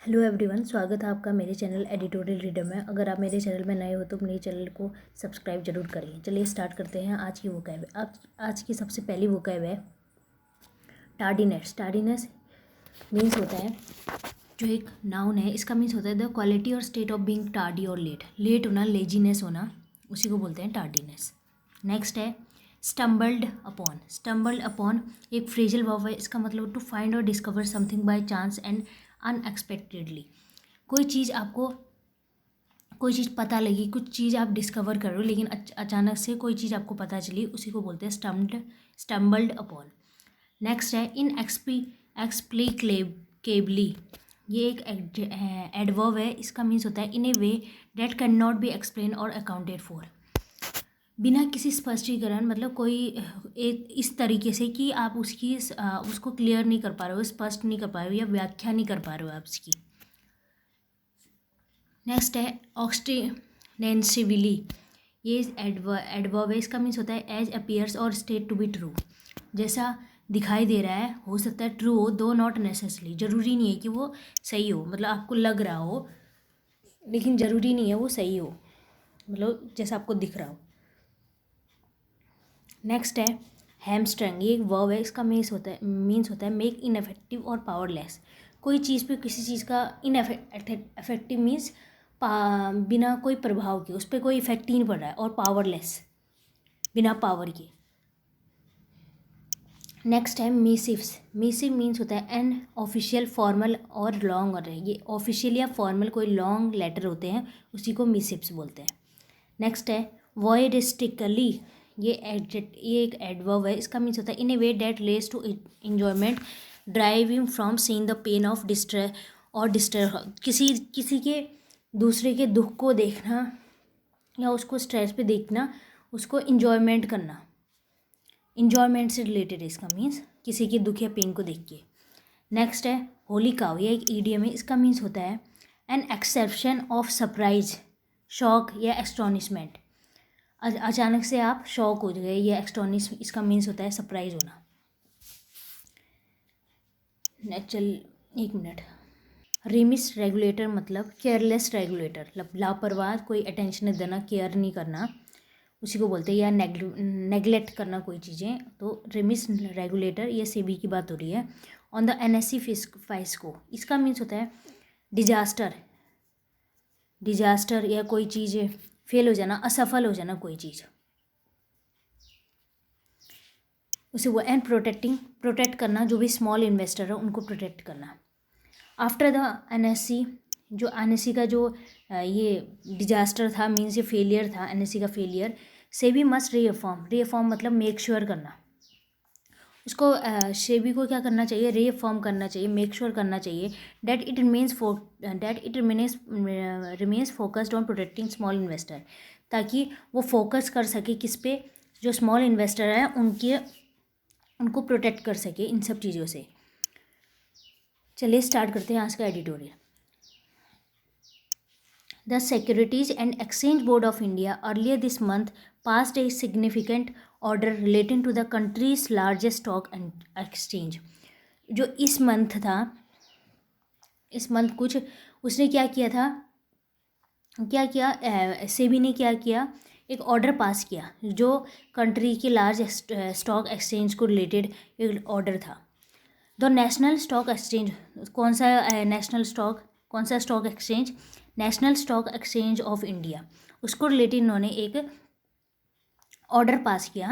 Hello everyone, स्वागत है आपका मेरे चैनल एडिटोरियल रीडर में। अगर आप मेरे चैनल में नए हो तो मेरे चैनल को सब्सक्राइब जरूर करें। चलिए स्टार्ट करते हैं आज की वोकैब। आज की सबसे पहली वोकैब है टार्डीनेस। टार्डीनेस मीन्स होता है, जो एक नाउन है, इसका मीन्स होता है द क्वालिटी और स्टेट ऑफ बीइंग टार्डी और लेट। लेट होना, लेजीनेस होना, उसी को बोलते हैं टार्डीनेस। नेक्स्ट है स्टम्बल्ड अपॉन। स्टम्बल्ड अपॉन एक फ्रेजल वर्ब है। इसका मतलब टू फाइंड और discover something by chance and unexpectedly. कोई चीज़ आपको, कोई चीज़ पता लगी, कुछ चीज़ आप डिस्कवर कर रहे हो लेकिन अचानक से कोई चीज़ आपको पता चली, उसी को बोलते हैं स्टम्बल्ड अपॉन। नेक्स्ट है इन एक्सप्लिकेबली। ये एक एडवर्ब है। इसका मीन्स होता है in a way that can not be explain or accounted for. बिना किसी स्पष्टीकरण, मतलब कोई एक इस तरीके से कि आप उसको क्लियर नहीं कर पा रहे हो, स्पष्ट नहीं कर पा रहे हो या व्याख्या नहीं कर पा रहे हो आप उसकी। नेक्स्ट है ऑक्सटेंसिवली। ये एडवर्ब है। इसका मीन्स होता है एज अपीयर्स और स्टेट टू बी ट्रू। जैसा दिखाई दे रहा है, हो सकता है ट्रू हो, दो नॉट नेसेसरी। जरूरी नहीं है कि वो सही हो, मतलब आपको लग रहा हो लेकिन ज़रूरी नहीं है वो सही हो, मतलब जैसा आपको दिख रहा हो। नेक्स्ट है हैमस्ट्रिंग। ये एक वर्ब है। इसका मीन्स होता है मेक इनएफेक्टिव और पावरलेस। कोई चीज़ पे किसी चीज़ का इफेक्टिव मीन्स बिना कोई प्रभाव के, उस पर कोई इफेक्ट ही नहीं पड़ रहा है, और पावरलेस बिना पावर के। नेक्स्ट है मिसिव्स। मिसिव मीन्स होता है एन ऑफिशियल, फॉर्मल और लॉन्ग ऑर्डर। ये ऑफिशियल या फॉर्मल कोई लॉन्ग लेटर होते हैं, उसी को मिसिव्स बोलते हैं। नेक्स्ट है वॉयरिस्टिकली। ये एक एडवर्ब है। इसका मीन्स होता है in a way that relates to enjoyment driving from seeing the pain of distress or distress. किसी के दूसरे के दुख को देखना या उसको स्ट्रेस पे देखना, उसको इंजॉयमेंट करना, इंजॉयमेंट से रिलेटेड है इसका मीन्स, किसी के दुख या पेन को देख के। नेक्स्ट है होली काउ। ये एक ईडियम है। इसका मीन्स होता है an exception of surprise, shock या एस्टोनिशमेंट। अचानक से आप शॉक हो गए या एस्टोनिश, इसका मीन्स होता है सरप्राइज होना। चल एक मिनट। रिमिस रेगुलेटर मतलब केयरलेस रेगुलेटर, लापरवाह, कोई अटेंशन नहीं देना, केयर नहीं करना, उसी को बोलते हैं, या नेगलेक्ट करना कोई चीज़ें, तो रिमिस रेगुलेटर। ये सेबी की बात हो रही है। On the NSC fiasco. इसका मीन्स होता है डिजास्टर या कोई चीज़ फेल हो जाना, असफल हो जाना कोई चीज़, उसे वो एंड प्रोटेक्ट करना, जो भी स्मॉल इन्वेस्टर है उनको प्रोटेक्ट करना। आफ्टर द एनएससी, जो एनएससी का जो ये डिजास्टर था, मीन्स ये फेलियर था, एनएससी का फेलियर, सेबी मस्ट रीअफॉर्म मतलब मेक श्योर करना। उसको सेबी को क्या करना चाहिए, रीअफॉर्म करना चाहिए, मेक श्योर करना चाहिए that it remains focused on protecting small investor, ताकि वो फोकस कर सके किस पे, जो स्मॉल इन्वेस्टर हैं उनको प्रोटेक्ट कर सके इन सब चीज़ों से। चलिए स्टार्ट करते हैं आज का editorial. The securities and exchange board of India earlier this month passed a significant order relating to the country's largest stock and exchange। जो इस मंथ था, इस मंथ कुछ उसने क्या किया था, सेबी ने क्या किया, एक ऑर्डर पास किया जो कंट्री के लार्ज स्टॉक एक्सचेंज को रिलेटेड एक ऑर्डर था। द नेशनल स्टॉक एक्सचेंज, कौन सा stock exchange, national stock exchange of India, उसको रिलेटेड इन्होंने एक ऑर्डर पास किया,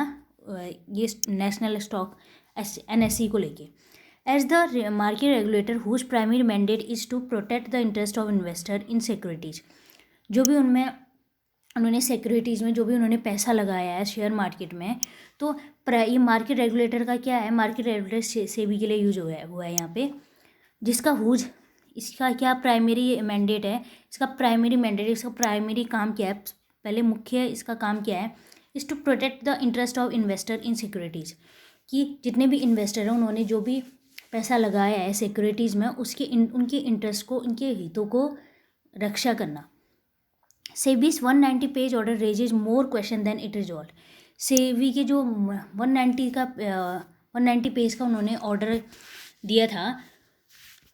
ये नेशनल स्टॉक एनएससी को लेके। As the market regulator whose primary mandate is to protect the interest of investor in securities. जो भी उन्होंने सिक्योरिटीज़ में जो भी उन्होंने पैसा लगाया है शेयर मार्केट में, तो ये मार्केट रेगुलेटर का क्या है, मार्केट रेगुलेटर सेबी के लिए यूज हुआ है यहाँ पे, जिसका हुज, इसका क्या प्राइमरी मैंडेट है, इसका प्राइमरी काम क्या है, पहले मुख्य इसका काम क्या है, is to protect the interest of investor in securities, कि जितने भी इन्वेस्टर हैं उन्होंने जो भी पैसा लगाया है सिक्योरिटीज़ में, उनके इंटरेस्ट को, उनके हितों को रक्षा करना। SEBI's 190 page order raises more question than it resolve. SEBI के जो 190 पेज का उन्होंने ऑर्डर दिया था,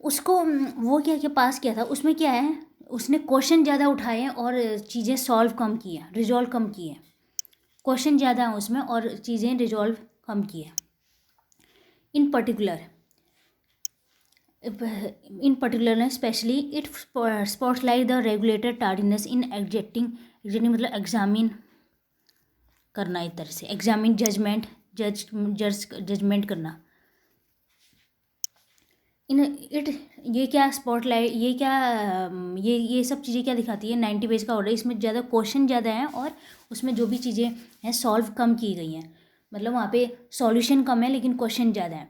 उसको वो क्या क्या पास किया था, उसमें क्या है, उसने क्वेश्चन ज़्यादा उठाए हैं और चीज़ें सॉल्व कम की हैं, रिजॉल्व कम की हैं। क्वेश्चन ज़्यादा हैं उसमें और चीज़ें रिजॉल्व कम की हैं। In particular specially it spotlight the regulator tardiness in exacting मतलब एग्जामिन करना, एक तरह से एग्जामिन जजमेंट करना। इन इट ये क्या स्पॉटलाइट, ये क्या ये सब चीज़ें क्या दिखाती है, 90 पेज का ऑर्डर, इसमें ज़्यादा क्वेश्चन ज़्यादा हैं और उसमें जो भी चीज़ें हैं सॉल्व कम की गई हैं, मतलब वहाँ पे सॉल्यूशन कम है लेकिन क्वेश्चन ज़्यादा है।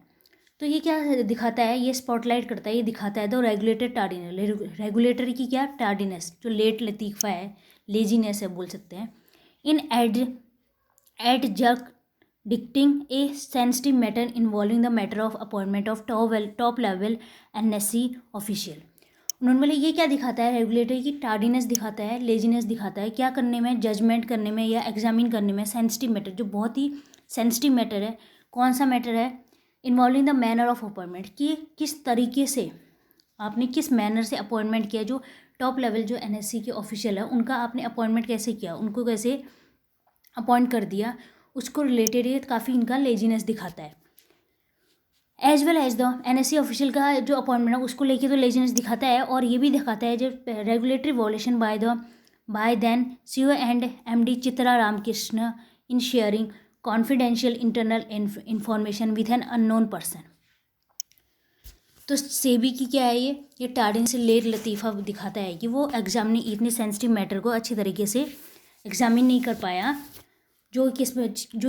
तो ये क्या दिखाता है, ये स्पॉटलाइट करता है, ये दिखाता है तो रेगुलेटर टार्डीनेस, रेगुलेटर की क्या टार्डीनेस, जो लेट लतीफ़ा है, लेजीनेस है बोल सकते हैं। In at jerk dictating a sensitive matter involving the matter of appointment of top level NSC official। उन्होंने बोले ये क्या दिखाता है, रेगुलेटर की टार्डीनेस दिखाता है, लेजीनेस दिखाता है, क्या करने में, जजमेंट करने में या एग्जामिन करने में, सेंसिटिव मैटर, जो बहुत ही सेंसिटिव मैटर है। कौन सा मैटर है, involving the manner of appointment, कि किस तरीके से आपने किस मैनर से अपॉइंटमेंट किया, जो टॉप लेवल जो NSC के ऑफिशियल है उनका आपने अपॉइंटमेंट कैसे किया, उनको कैसे अपॉइंट कर दिया, उसको रिलेटेड ये काफ़ी इनका लेजीनेस दिखाता है। As well as the NSC official का जो अपॉइंटमेंट है उसको लेके तो लेजीनेस दिखाता है, और ये भी दिखाता है जो regulatory violation by then CEO and MD Chitra Ramakrishna in sharing confidential internal information with an unknown person. तो सेबी की क्या है, ये टार्डीनेस से लेट लतीफ़ा दिखाता है कि वो एग्जाम ने इतने सेंसिटिव मैटर को अच्छी तरीके से एग्जामिन नहीं कर पाया, जो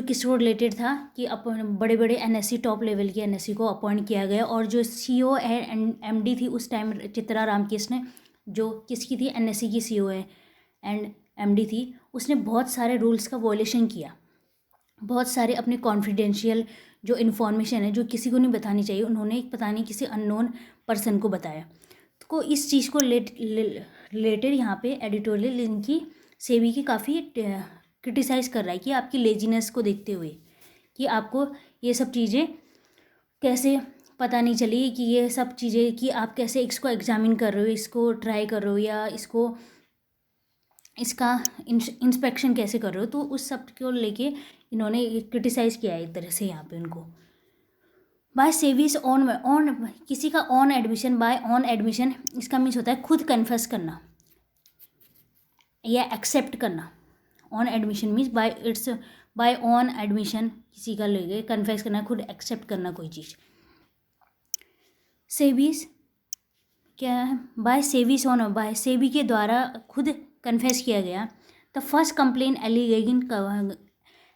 किसको रिलेटेड था कि बड़े बड़े NSC टॉप लेवल के NSC को अपॉइंट किया गया, और जो CEO एंड MD थी उस टाइम चित्रा रामकृष्ण, जो किसकी थी, NSC की CEO एंड MD थी, उसने बहुत सारे रूल्स का वॉयलेशन किया, बहुत सारे अपने कॉन्फिडेंशियल जो इन्फॉर्मेशन है जो किसी को नहीं बतानी चाहिए, उन्होंने पता नहीं किसी अननोन पर्सन को बताया। तो इस चीज़ को रिलेटेड यहाँ पे एडिटोरियल इनकी सेबी की काफ़ी क्रिटिसाइज़ कर रहा है कि आपकी लेजीनेस को देखते हुए कि आपको ये सब चीज़ें कैसे पता नहीं चली, कि ये सब चीज़ें कि आप कैसे इसको एग्जामिन कर रहे हो, इसको ट्राई कर रहे हो, या इसका इंस्पेक्शन कैसे कर रहे हो। तो उस सब को लेके इन्होंने क्रिटिसाइज़ किया है एक तरह से यहाँ पे उनको। बाय सेबीज ऑन किसी का on admission, by on admission इसका मीन्स होता है खुद कन्फेस करना या एक्सेप्ट करना। On admission means by on admission किसी का लेके कन्फेस करना, खुद एक्सेप्ट करना कोई चीज़। सेबीज क्या है, बाय सेबी के द्वारा खुद कन्फेस किया गया। The first complaint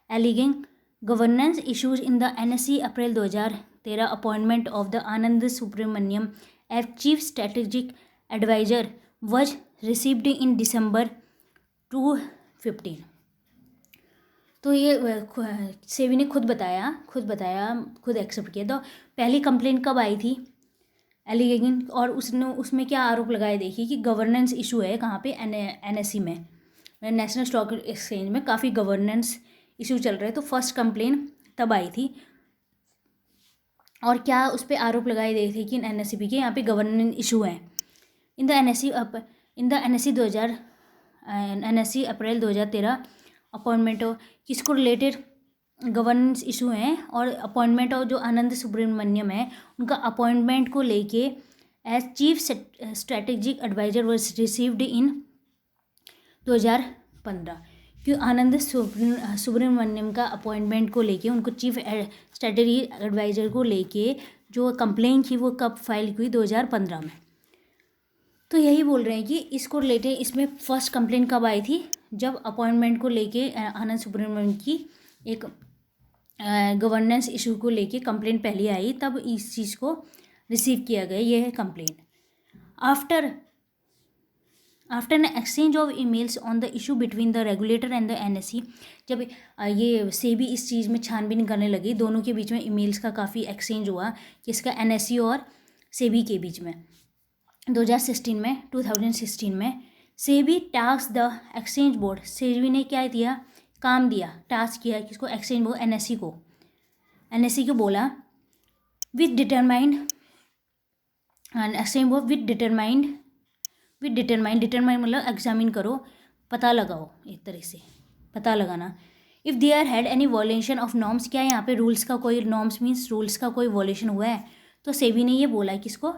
alleging governance issues in the NSC April 2013 appointment of the Anand Subramaniam as chief strategic adviser was received in December 2015। तो ये सेबी ने खुद एक्सेप्ट किया। तो पहली कंप्लेन कब आई थी, एलिगेशन, और उसमें क्या आरोप लगाए, देखिए कि गवर्नेंस इशू है कहाँ पे, NSC में, नेशनल स्टॉक एक्सचेंज में काफ़ी गवर्नेंस इशू चल रहे हैं। तो फर्स्ट कंप्लेन तब आई थी, और क्या उस पर आरोप लगाए गए थे कि NSCB के यहाँ पे गवर्नेंस इशू है। इन द NSC अप्रैल 2013 अपॉइंटमेंट किसको रिलेटेड गवर्नेंस इशू हैं, और अपॉइंटमेंट ऑफ जो आनंद सुब्रमण्यम है उनका अपॉइंटमेंट को लेके as chief strategic adviser was received in 2015। क्यों आनंद सुब्रमण्यम का अपॉइंटमेंट को लेके, उनको चीफ स्ट्रेटेजी एडवाइजर को लेके जो कंप्लेन थी वो कब फाइल हुई, 2015 में। तो यही बोल रहे हैं कि इसको रिलेटेड इसमें फर्स्ट कंप्लेन कब आई थी, जब अपॉइंटमेंट को लेके आनंद सुब्रमण्यम की एक गवर्नेंस इशू को लेके कंप्लेन पहले आई, तब इस चीज़ को रिसीव किया गया, ये है complain. After an exchange of emails on the issue between the regulator and the NSC, जब ये सेबी इस चीज़ में छानबीन करने लगी, दोनों के बीच में ईमेल्स का काफ़ी एक्सचेंज हुआ, किसका, NSC और सेबी के बीच में। 2016 में SEBI task the exchange board, SEBI ने क्या दिया, काम दिया, टास्क किया किसको, एक्सचेंज बोर्ड, NSC को बोला with determined and exchange of with determine मतलब एग्जामिन करो, पता लगाओ, एक तरह से पता लगाना। If there had any violation of norms, क्या यहाँ पे रूल्स का कोई, नॉर्म्स मीन्स रूल्स का कोई वॉलेशन हुआ है, तो सेबी ने ये बोला है किसको,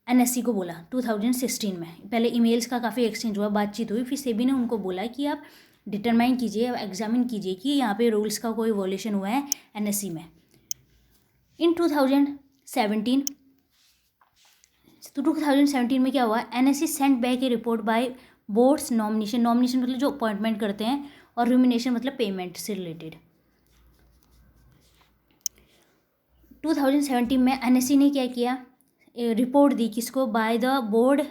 एनएससी को बोला 2016 में। पहले ईमेल्स का काफ़ी एक्सचेंज हुआ, बातचीत हुई, फिर सेबी ने उनको बोला कि आप डिटरमाइन कीजिए, एग्जामिन कीजिए कि यहाँ पे रूल्स का कोई वॉलेशन हुआ है एनएससी में। इन 2017 तो 2017 में क्या हुआ, NSC Saint back a report bye boards nomination मतलब जो अपॉइंटमेंट करते हैं, और रिम्यूनेशन मतलब पेमेंट से रिलेटेड। 2017 में एनएससी ने क्या किया, रिपोर्ट दी किसको, by the board,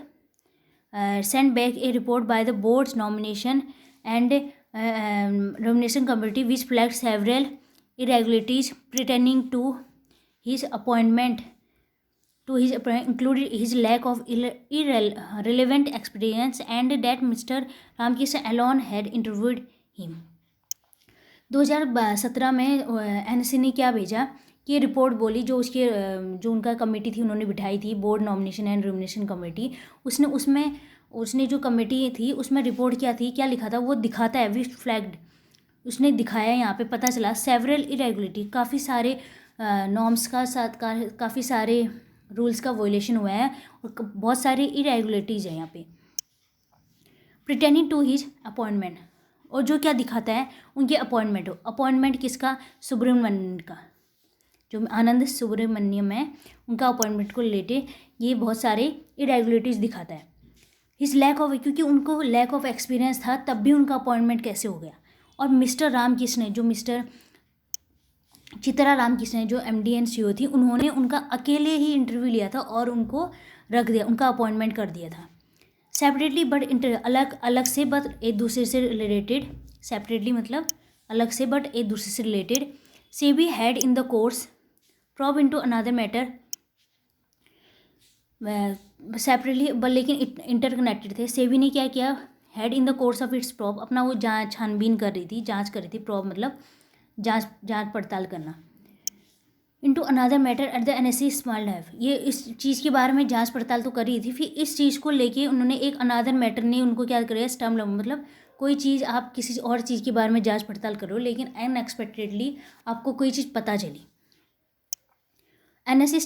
sent back a report by the board's nomination and remuneration committee which flagged several irregularities pertaining to his appointment, included his lack of relevant experience and that Mr. Ramkrishna alone had interviewed him. 2017 में NSC ने क्या भेजा कि report बोली, जो उनका committee थी उन्होंने बिठाई थी, board nomination and remuneration committee, उसने जो कमेटी थी उसमें रिपोर्ट क्या थी, क्या लिखा था, वो दिखाता है, विच फ्लैग्ड, उसने दिखाया, यहाँ पे पता चला सेवरल इरेगुलरिटी, काफ़ी सारे नॉर्म्स का साथ काफ़ी सारे रूल्स का वोलेशन हुआ है और बहुत सारी इरेगुलरिटीज़ है यहाँ पे। प्रिटेंडिंग टू हिज अपॉइंटमेंट, और जो क्या दिखाता है, उनके अपॉइंटमेंट हो, अपॉइंटमेंट किसका, सुब्रमण्यम का, जो आनंद सुब्रमण्यम है, उनका अपॉइंटमेंट को रिलेटेड ये बहुत सारे इरेगुलरिटीज़ दिखाता है। हिज लैक ऑफ, क्योंकि उनको लैक ऑफ एक्सपीरियंस था, तब भी उनका अपॉइंटमेंट कैसे हो गया। और मिस्टर रामकृष्ण, जो मिस्टर चित्रा रामकृष्ण जो MD एंड CO थी, उन्होंने उनका अकेले ही इंटरव्यू लिया था और उनको रख दिया, उनका अपॉइंटमेंट कर दिया था। सेपरेटली बट अलग से, बट एक दूसरे से रिलेटेड, सेपरेटली मतलब अलग से बट एक दूसरे से related. SEBI had in the course probe into another matter separately but लेकिन इंटरकनेक्टेड थे। सेबी ने क्या किया, had in the course of its probe, अपना वो छानबीन कर रही थी, जांच कर रही थी, प्रॉब मतलब जांच पड़ताल करना। Into another matter at the NSC small lab, ये इस चीज़ के बारे में जांच पड़ताल तो कर रही थी, फिर इस चीज़ को लेके उन्होंने एक अनदर मैटर ने उनको क्या कराया, स्टम्प, मतलब कोई चीज़ आप किसी और चीज़ के बारे में जांच पड़ताल करो, लेकिन अनएक्सपेक्टेडली आपको कोई चीज़ पता चली। NSC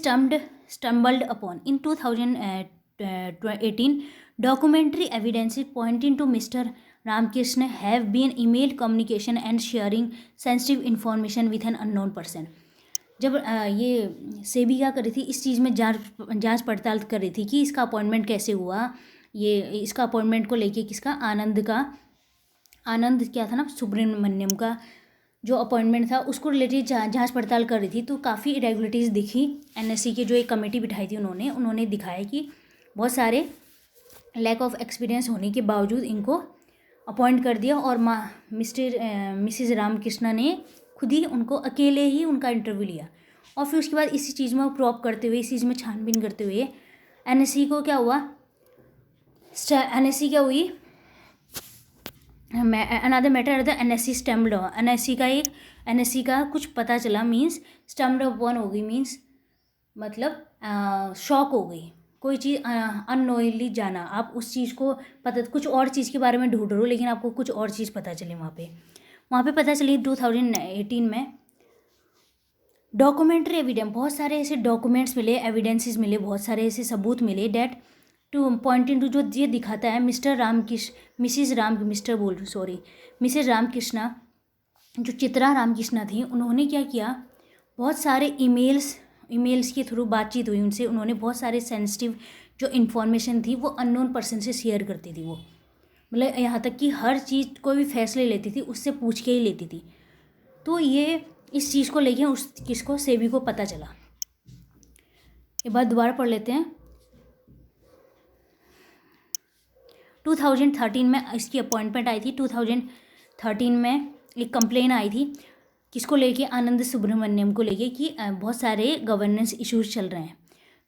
stumbled upon in 2018 documentary evidences pointing to Mr. Ramakrishna have been email communication and sharing sensitive information with an unknown person। जब ये सेबी क्या कर रही थी, इस चीज़ में जांच पड़ताल कर रही थी कि इसका अपॉइंटमेंट कैसे हुआ, ये इसका अपॉइंटमेंट को लेके किसका, आनंद क्या था ना, सुब्रमण्यम का जो अपॉइंटमेंट था उसको रिलेटेड जांच पड़ताल कर रही थी। तो काफ़ी इरेगुलरिटीज़ दिखी, एनएससी की जो एक कमेटी बिठाई थी उन्होंने दिखाया कि बहुत सारे लैक ऑफ एक्सपीरियंस होने के बावजूद इनको अपॉइंट कर दिया, और मिसेज रामकृष्णा ने खुद ही उनको अकेले ही उनका इंटरव्यू लिया। और फिर उसके बाद इसी चीज़ में प्रॉब करते हुए, इस चीज़ में छानबीन करते हुए एनएससी को क्या हुआ, एनएससी क्या हुई, another matter the NSC stumped, NSC का कुछ पता चला, मीन्स स्टम्ब्ड अपॉन हो गई, मीन्स मतलब शॉक हो गई, कोई चीज़ अननोइंगली जाना, आप उस चीज़ को पता, कुछ और चीज़ के बारे में ढूंढ रहे हो लेकिन आपको कुछ और चीज़ पता चली वहाँ पे पता चली 2018 में। डॉक्यूमेंट्री एविडेंस, बहुत सारे ऐसे डॉक्यूमेंट्स मिले, एविडेंसेस मिले, बहुत सारे ऐसे सबूत मिले, डेट टू पॉइंटिंग टू, जो ये दिखाता है मिसेज रामकृष्णा, जो चित्रा रामकृष्णा थी, उन्होंने क्या किया, बहुत सारे ईमेल्स के थ्रू बातचीत हुई उनसे, उन्होंने बहुत सारे सेंसिटिव जो इन्फॉर्मेशन थी वो अननोन पर्सन से शेयर करती थी, वो मतलब यहाँ तक कि हर चीज़ कोई भी फैसले लेती थी उससे पूछ के ही लेती थी। तो ये इस चीज़ को लेके किसको, सेबी को पता चला। एक बार दोबारा पढ़ लेते हैं। 2013 में इसकी अपॉइंटमेंट आई थी, 2013 में एक कंप्लेन आई थी किसको लेके, आनंद सुब्रमण्यम को लेके कि बहुत सारे गवर्नेंस इश्यूज चल रहे हैं।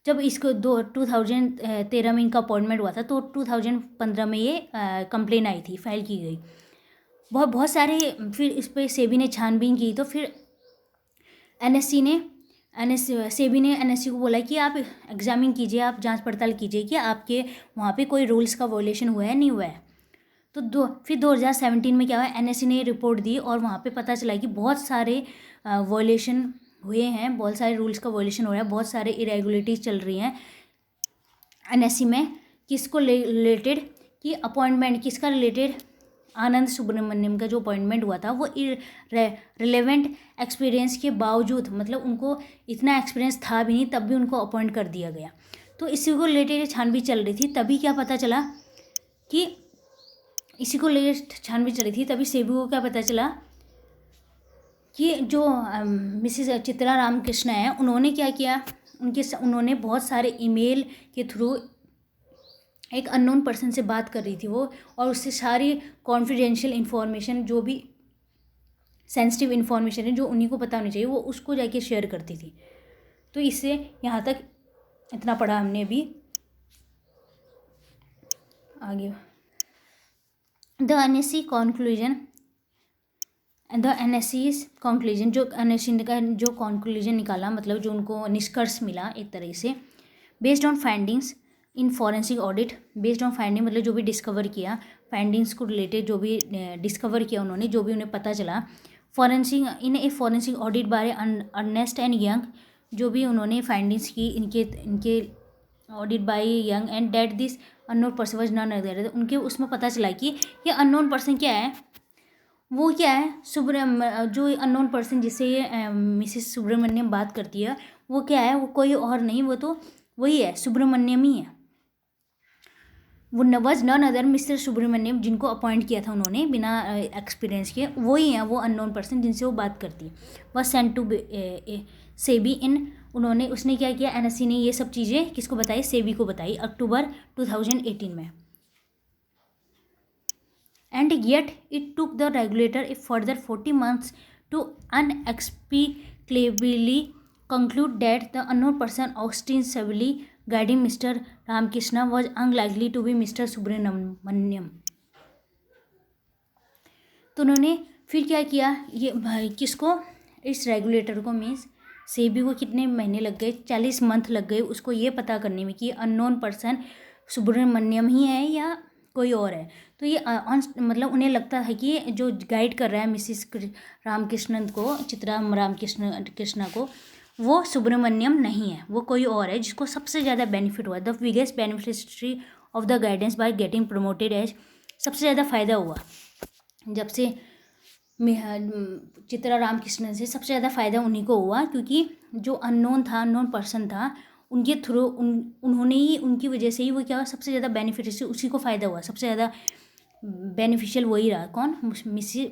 जब इसको 2013 में इनका अपॉइंटमेंट हुआ था, तो 2015 में ये कंप्लेन आई थी, फाइल की गई, बहुत सारे, फिर इस पर सेबी ने छानबीन की, तो फिर एनएससी ने सेबी ने एनएससी को बोला कि आप एग्जामिन कीजिए, आप जांच पड़ताल कीजिए कि आपके वहाँ पे कोई रूल्स का वॉयलेशन हुआ है नहीं हुआ है। तो फिर 2017 में क्या हुआ, एनएससी ने रिपोर्ट दी और वहाँ पे पता चला कि बहुत सारे वॉयलेशन हुए हैं, बहुत सारे रूल्स का वॉयलेशन हो रहा है, बहुत सारे इरेगुलरिटीज चल रही हैं एनएससी में। किसको रिलेटेड कि अपॉइंटमेंट किसका रिलेटेड, आनंद सुब्रमण्यम का जो अपॉइंटमेंट हुआ था वो रिलेवेंट एक्सपीरियंस के बावजूद, मतलब उनको इतना एक्सपीरियंस था भी नहीं तब भी उनको अपॉइंट कर दिया गया। तो इसी को रिलेटेड छानबीन चल रही थी, तभी क्या पता चला कि इसी को रिलेटेड छानबीन चल रही थी तभी सेबी को क्या पता चला कि जो मिसिस चित्रा रामकृष्ण है उन्होंने क्या किया, उन्होंने बहुत सारे ईमेल के थ्रू एक अननोन पर्सन से बात कर रही थी वो, और उससे सारी कॉन्फिडेंशियल इन्फॉर्मेशन, जो भी सेंसिटिव इन्फॉर्मेशन है जो उन्हीं को पता होनी चाहिए, वो उसको जाके शेयर करती थी। तो इससे यहाँ तक इतना पढ़ा हमने अभी। आगे the NSC conclusion, the NSC's conclusion, जो एनएससी का जो कंक्लूजन निकाला, मतलब जो उनको निष्कर्ष मिला एक तरह से, based on findings in forensic audit, based on finding मतलब जो भी डिस्कवर किया, फाइंडिंग्स को रिलेटेड जो भी डिस्कवर किया उन्होंने, जो भी उन्हें पता चला, forensic in a forensic audit by Ernst and Young, जो भी उन्होंने फाइंडिंग्स की इनके audit by Young, and that this unknown person was none other, उनके उसमें पता चला कि ये अननोन पर्सन क्या है, वो क्या है जो अननोन पर्सन जिससे ये मिसेस सुब्रमण्यम बात करती है वो क्या है, वो कोई और नहीं, वो तो वही है, सुब्रमण्यम ही है। वो was none other mister Subramanian, जिनको अपॉइंट किया था उन्होंने बिना एक्सपीरियंस के, वही है वो अननोन पर्सन जिनसे वो बात करती है। वह सेंट टू सेबी इन, उसने क्या किया, एनएससी ने ये सब चीज़ें किसको बताई, सेबी को बताई अक्टूबर 2018 में। And yet it took the regulator a further 40 months to inexplicably conclude that the unknown person ostensibly guiding Mr. Ramakrishna was unlikely to be Mr. Subramaniam. तो उन्होंने फिर क्या किया, ये किसको, इस रेगुलेटर को, मीन्स सेबी को कितने महीने लग गए, 40 मंथ लग गए उसको ये पता करने में कि अननोन पर्सन सुब्रमण्यम ही है या कोई और है। तो ये मतलब उन्हें लगता है कि जो गाइड कर रहा है मिसिस रामकृष्णन को, चित्रा रामकृष्णा को, वो सुब्रमण्यम नहीं है, वो कोई और है जिसको सबसे ज़्यादा बेनिफिट हुआ। The biggest beneficiary of the guidance by getting promoted as, सबसे ज़्यादा फ़ायदा हुआ जब से चित्रा रामकृष्णन से, सबसे ज़्यादा फ़ायदा उन्हीं को हुआ, क्योंकि जो अननोन पर्सन था उनके थ्रू उन्होंने ही, उनकी वजह से ही वो क्या, सबसे ज़्यादा बेनिफिशियरी उसी को फ़ायदा हुआ, सबसे ज़्यादा बेनिफिशियल वही रहा, कौन,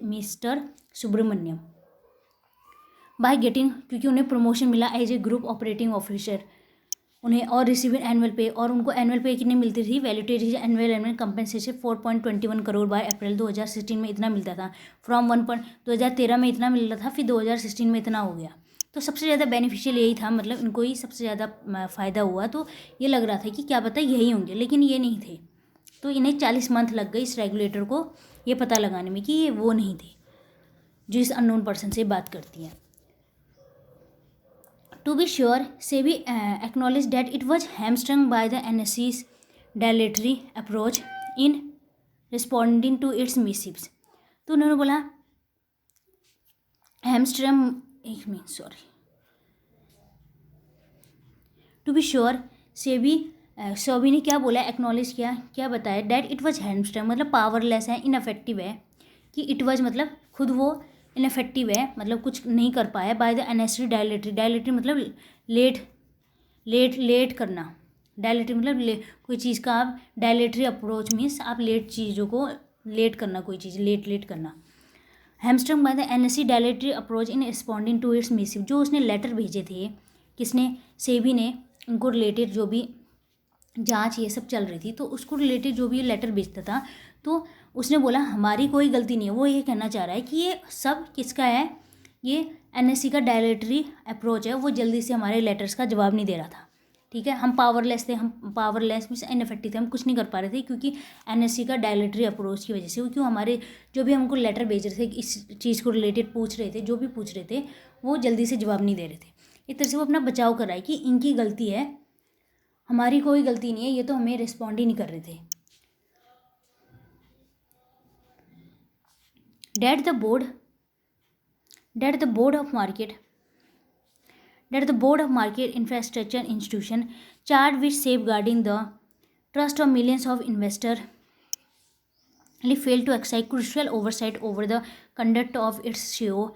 मिस्टर सुब्रमण्यम। बाय गेटिंग, क्योंकि उन्हें प्रमोशन मिला as a group operating officer उन्हें, और रिसीविंग एनुअल पे, और उनको एनुअल पे कितनी मिलती थी, वैल्यूटेज annual compensation 4.21 crore by April 2016 में इतना मिलता था, फ्रॉम 2013 में इतना मिल रहा था, फिर 2016 में इतना हो गया। तो सबसे ज़्यादा बेनिफिशियल यही था, मतलब इनको ही सबसे ज़्यादा फ़ायदा हुआ। तो ये लग रहा था कि क्या पता यही होंगे, लेकिन ये नहीं थे। तो इन्हें 40 मंथ लग गए इस रेगुलेटर को ये पता लगाने में कि ये वो नहीं थे जो इस अननोन पर्सन से बात करती हैं। To be sure, SEBI acknowledged that it was hamstrung by the NSE's dilatory approach in responding to its missives. तो उन्होंने बोला hamstrung, to be sure, SEBI ने क्या बोला, एक्नॉलेज किया, क्या बताया, डैट इट वॉज हैमस्ट्रंग मतलब पावरलेस है, इनफेक्टिव है, कि इट वॉज मतलब खुद वो इनफेक्टिव है, मतलब कुछ नहीं कर पाया, बाय द एनएससी डायलेटरी मतलब लेट करना, डायलेटरी मतलब कोई चीज़ का आप डायलेटरी अप्रोच मीन्स आप चीज़ों को लेट करना, कोई चीज़ लेट करना। Hamstrung by the NSC dilatory approach in responding to its missive, जो उसने लेटर भेजे थे, किसने, सेबी ने, उनको रिलेटेड जो भी जांच ये सब चल रही थी, तो उसको रिलेटेड जो भी लेटर भेजता था, तो उसने बोला हमारी कोई गलती नहीं है। वो ये कहना चाह रहा है कि ये सब किसका है, ये एनएससी का डायलेटरी अप्रोच है, वो जल्दी से हमारे लेटर्स का जवाब नहीं दे रहा था, ठीक है। हम पावरलेस थे, हम पावरलेस मीन्स इनफेक्टिव थे, हम कुछ नहीं कर पा रहे थे, क्योंकि एनएससी का डायलेटरी अप्रोच की वजह से, क्योंकि हमारे जो भी हमको लेटर भेज रहे थे, इस चीज़ को रिलेटेड पूछ रहे थे, जो भी पूछ रहे थे, वो जल्दी से जवाब नहीं दे रहे थे। एक तरह से वो अपना बचाव कर रहा है कि इनकी गलती है, हमारी कोई गलती नहीं है, ये तो हमें रिस्पॉन्ड ही नहीं कर रहे थे। That the board of market infrastructure institution charged with safeguarding the trust of millions of investors failed to exercise crucial oversight over the conduct of its CEO।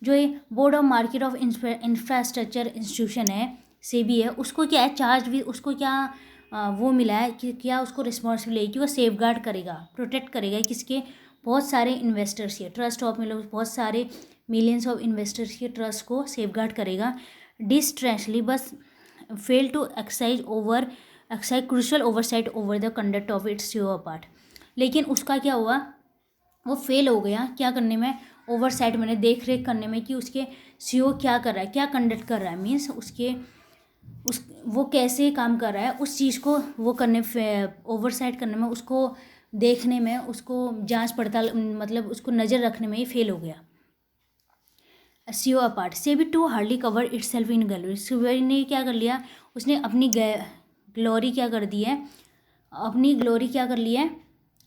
जो ये board of market of infrastructure institution है, सेबी है, उसको क्या है charge भी, उसको क्या वो मिला है कि क्या उसको रिस्पॉन्सिबिलिटी है कि वो सेफ गार्ड करेगा, प्रोटेक्ट करेगा किसके, बहुत सारे इन्वेस्टर्स के ट्रस्ट ऑफ, मतलब बहुत सारे मिलियंस ऑफ इन्वेस्टर्स के ट्रस्ट को सेफ गार्ड करेगा। डिस्ट्रेसली बस fail to exercise crucial oversight over the conduct of its CEO part. लेकिन उसका क्या हुआ, वो फेल हो गया क्या करने में, ओवरसाइट मैंने देख रेख करने में कि उसके सीईओ क्या कर रहा है, क्या कंडक्ट कर रहा है, मीन्स वो कैसे काम कर रहा है, उस चीज़ को वो करने, ओवरसाइट करने में, उसको देखने में, उसको जांच पड़ताल, मतलब उसको नज़र रखने में ही फेल हो गया। CEO apart SEBI to hardly cover itself in glory. SEBI ने क्या कर लिया, उसने अपनी ग्लोरी क्या कर दी है, अपनी ग्लोरी क्या कर ली है,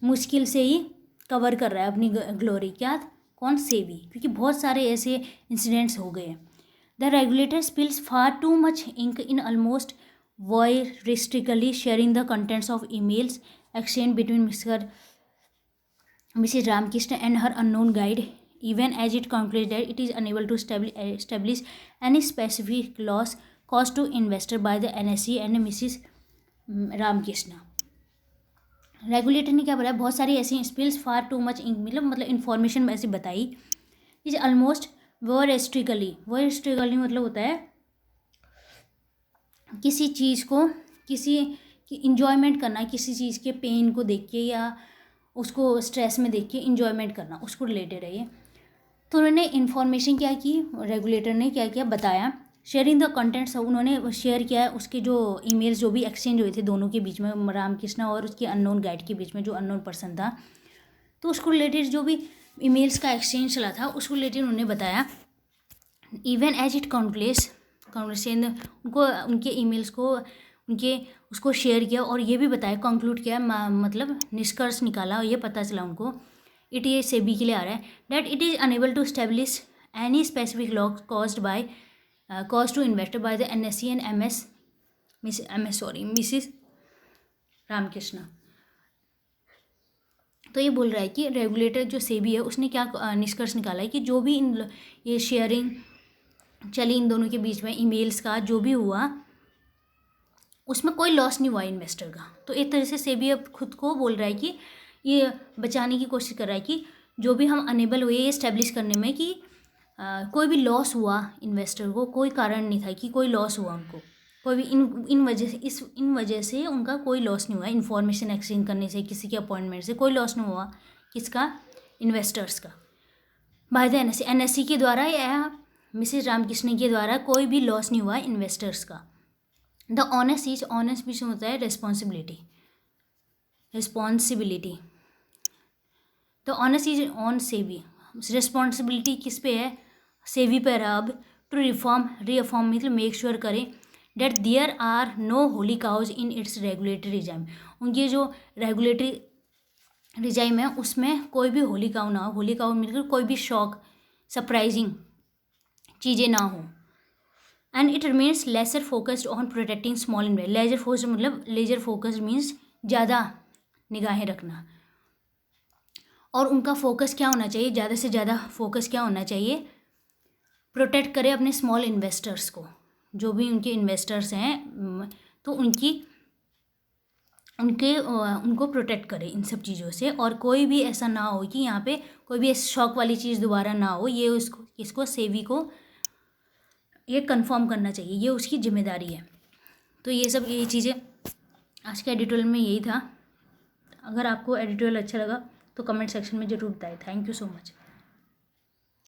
मुश्किल से ही कवर कर रहा है अपनी ग्लोरी। क्या, कौन, सेबी, क्योंकि बहुत सारे ऐसे इंसिडेंट्स हो गए। The regulator spills far too much ink in almost voyeuristically sharing the contents of emails exchanged between Mrs. Ramakrishna and her unknown guide, even as it concludes that it is unable to establish any specific loss caused to investor by the NSE and Mrs. Ramakrishna। Regulator ने क्या बोला, बहुत सारी ऐसी spills far too much ink, मतलब information ऐसी बताई is almost वॉयरिस्टिकली मतलब होता है किसी चीज़ को, किसी की इंजॉयमेंट करना, किसी चीज़ के पेन को देख के या उसको स्ट्रेस में देख के इंजॉयमेंट करना, उसको रिलेटेड है ये। तो उन्होंने इन्फॉर्मेशन क्या की, रेगुलेटर ने क्या किया, बताया। शेयरिंग द कंटेंट्स, उन्होंने शेयर किया उसके जो ईमेल्स जो भी एक्सचेंज हुए थे दोनों के बीच में, रामकृष्णा और उसके अननोन गाइड के बीच में, जो अननोन पर्सन था, तो उसको रिलेटेड जो भी ईमेल्स का एक्सचेंज चला था उसको रिलेटेड उन्होंने बताया। इवन एज इट कॉन्वर्सेशन, उनको उनके ईमेल्स को उसको शेयर किया और ये भी बताया, कंक्लूड किया, मतलब निष्कर्ष निकाला और ये पता चला उनको, इट ये सेबी के लिए आ रहा है, that it is unable to establish any specific loss cause to investor by the NSE and Mrs Ramakrishna. तो ये बोल रहा है कि रेगुलेटर जो सेबी है उसने क्या निष्कर्ष निकाला है कि जो भी ये शेयरिंग चली इन दोनों के बीच में, ईमेल्स का जो भी हुआ, उसमें कोई लॉस नहीं हुआ इन्वेस्टर का। तो एक तरह से सेबी अब खुद को बोल रहा है कि ये बचाने की कोशिश कर रहा है कि जो भी हम अनेबल हुए ये इस्टेब्लिश करने में कि कोई भी लॉस हुआ इन्वेस्टर को, कोई कारण नहीं था कि कोई लॉस हुआ उनको, कोई भी इन वजह से उनका कोई लॉस नहीं हुआ, इन्फॉर्मेशन एक्सचेंज करने से, किसी के अपॉइंटमेंट से कोई लॉस नहीं हुआ, किसका, इन्वेस्टर्स का, बाय द NSE के द्वारा या मिसेस रामकृष्ण के द्वारा कोई भी लॉस नहीं हुआ इन्वेस्टर्स का। द ऑनेस्ट भी होता है responsibility, the honest is on SEBI, responsibility किस पे है, सेबी पर है अब, टू रीअफॉर्म मतलब मेक श्योर करें that there are no holy cows in its regulatory regime, उनके जो रेगुलेटरी रिजाइम है उसमें कोई भी होली काउ ना हो, होली काउ मिलकर कोई भी शॉक सरप्राइजिंग चीज़ें ना हो। And it remains laser focused on protecting small investor, laser focused means ज़्यादा निगाहें रखना, और उनका फोकस क्या होना चाहिए, ज़्यादा से ज़्यादा फोकस क्या होना चाहिए, प्रोटेक्ट करें अपने स्मॉल इन्वेस्टर्स को, जो भी उनके इन्वेस्टर्स हैं, तो उनको प्रोटेक्ट करें इन सब चीज़ों से, और कोई भी ऐसा ना हो कि यहाँ पे कोई भी शॉक वाली चीज़ दोबारा ना हो, ये इसको सेबी को ये कंफर्म करना चाहिए, ये उसकी जिम्मेदारी है। तो ये चीज़ें आज के एडिटोरियल में यही था। अगर आपको एडिटोरियल अच्छा लगा तो कमेंट सेक्शन में ज़रूर बताएं। Thank you so much.